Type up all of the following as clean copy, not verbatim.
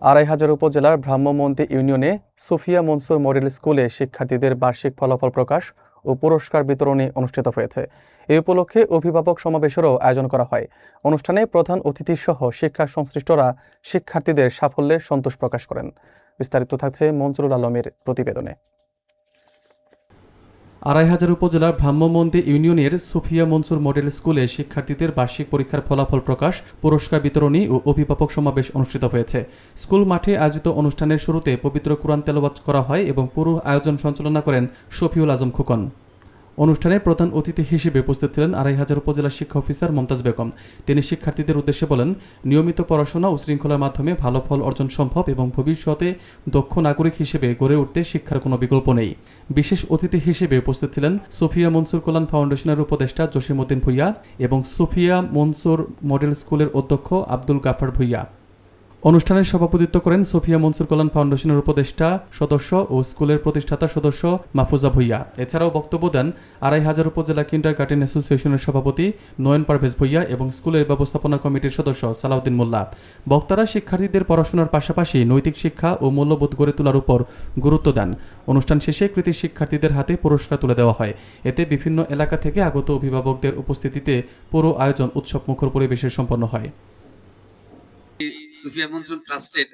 আড়াইহাজার উপজেলার ভ্রাম্যমাণ ইউনিয়নে সুফিয়া মনসুর মডেল স্কুলে শিক্ষার্থীদের বার্ষিক ফলাফল প্রকাশ ও পুরস্কার বিতরণী অনুষ্ঠিত হয়েছে। এই উপলক্ষে অভিভাবক সমাবেশেরও আয়োজন করা হয়। অনুষ্ঠানে প্রধান অতিথিসহ শিক্ষা সংশ্লিষ্টরা শিক্ষার্থীদের সাফল্যে সন্তোষ প্রকাশ করেন। বিস্তারিত থাকছে মঞ্জুরুল আলমের প্রতিবেদনে। আড়াইহাজার উপজেলার ভ্রাম্যমাণ ইউনিয়নের সুফিয়া মনসুর মডেল স্কুলে শিক্ষার্থীদের বার্ষিক পরীক্ষার ফলাফল প্রকাশ, পুরস্কার বিতরণী ও অভিভাবক সমাবেশ অনুষ্ঠিত হয়েছে। স্কুল মাঠে আয়োজিত অনুষ্ঠানের শুরুতে পবিত্র কুরআন তেলাওয়াত করা হয় এবং পুরো আয়োজন সঞ্চালনা করেন শফিউল আজম খোকন। অনুষ্ঠানে প্রধান অতিথি হিসেবে উপস্থিত ছিলেন আড়াইহাজার উপজেলা শিক্ষা অফিসার মমতাজ বেগম। তিনি শিক্ষার্থীদের উদ্দেশ্যে বলেন, নিয়মিত পড়াশোনা ও শৃঙ্খলার মাধ্যমে ভালো ফল অর্জন সম্ভব এবং ভবিষ্যতে দক্ষ নাগরিক হিসেবে গড়ে উঠতে শিক্ষার কোনো বিকল্প নেই। বিশেষ অতিথি হিসেবে উপস্থিত ছিলেন সুফিয়া মনসুর কল্যাণ ফাউন্ডেশনের উপদেষ্টা জসিমউদ্দিন ভূঁইয়া এবং সুফিয়া মনসুর মডেল স্কুলের অধ্যক্ষ আব্দুল গাফার ভূঁইয়া। অনুষ্ঠানের সভাপতিত্ব করেন সুফিয়া মনসুর কল্যাণ ফাউন্ডেশনের উপদেষ্টা সদস্য ও স্কুলের প্রতিষ্ঠাতা সদস্য মাহফুজা ভূঁইয়া। এছাড়াও বক্তব্য দেন আড়াইহাজার উপজেলা কিন্ডারগার্টেন অ্যাসোসিয়েশনের সভাপতি নয়ন পারভেজ ভূঁইয়া এবং স্কুলের ব্যবস্থাপনা কমিটির সদস্য সালাউদ্দিন মোল্লা। বক্তারা শিক্ষার্থীদের পড়াশোনার পাশাপাশি নৈতিক শিক্ষা ও মূল্যবোধ গড়ে তোলার উপর গুরুত্ব দেন। অনুষ্ঠান শেষে কৃতি শিক্ষার্থীদের হাতে পুরস্কার তুলে দেওয়া হয়। এতে বিভিন্ন এলাকা থেকে আগত অভিভাবকদের উপস্থিতিতে পুরো আয়োজন উৎসবমুখর পরিবেশে সম্পন্ন হয়। সুফিয়া মনসুর ট্রাস্টের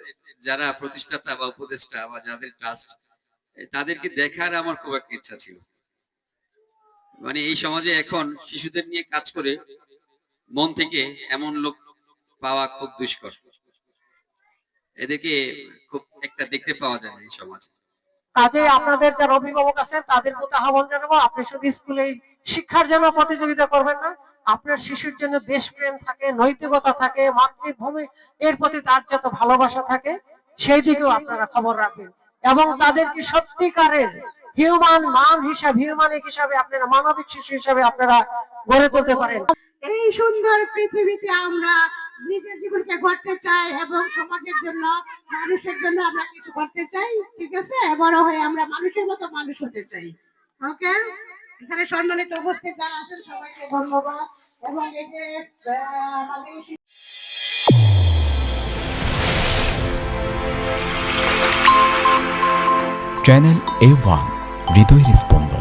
যারা প্রতিষ্ঠাতা বা উপদেষ্টা বা যাদের ট্রাস্ট, তাদেরকে দেখার আমার খুব একটা ইচ্ছা ছিল। মানে এই সমাজে এখন শিশুদের নিয়ে কাজ করে মন থেকে এমন লোক পাওয়া খুব দুষ্কর। এদেরকে খুব একটা দেখতে পাওয়া যায় এই সমাজে। কাজে আপনাদের যারা অভিভাবক আছেন তাদের প্রতি আহ্বান জানাবো, আপনি শুধু স্কুলে শিক্ষার জন্য প্রতিযোগিতা করবেন না, আপনার শিশুর জন্য দেশপ্রেম থাকে, নৈতিকতা থাকে, মাতৃভূমি এর প্রতি তার যত ভালোবাসা থাকে সেই দিকেও আপনারা খবর রাখবেন এবং তাদেরকে সত্যিকারের হিউম্যানিক হিসাবে আপনারা মানবিক শিশু হিসাবে আপনারা গড়ে তুলতে পারেন। এই সুন্দর পৃথিবীতে আমরা নিজের জীবনকে গড়তে চাই এবং সমাজের জন্য, মানুষের জন্য আমরা কিছু করতে চাই। ঠিক আছে, বড় হয়ে আমরা মানুষের মতো মানুষ হতে চাই। ওকে, এখানে সম্মানিত উপস্থিত যারা আছেন সবাইকে ধন্যবাদ। এবং এই যে আমাদের চ্যানেল A1 হৃদয় রেসপন্দ।